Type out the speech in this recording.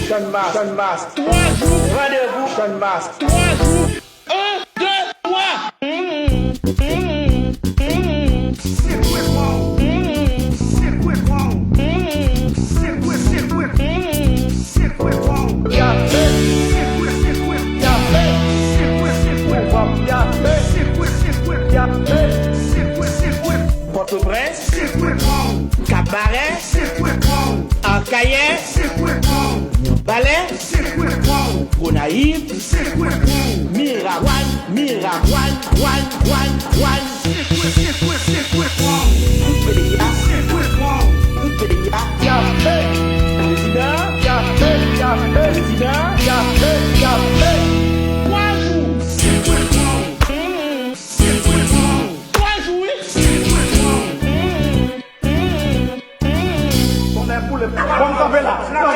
Canmas, 3 jours, rendez-vous, Canmas, 3 jours, 1, 2, 3. Port-au-Prince, Cap-Marin, Arcaïen, Balais, Gonaïve, Mirawan, Vamos ver lá.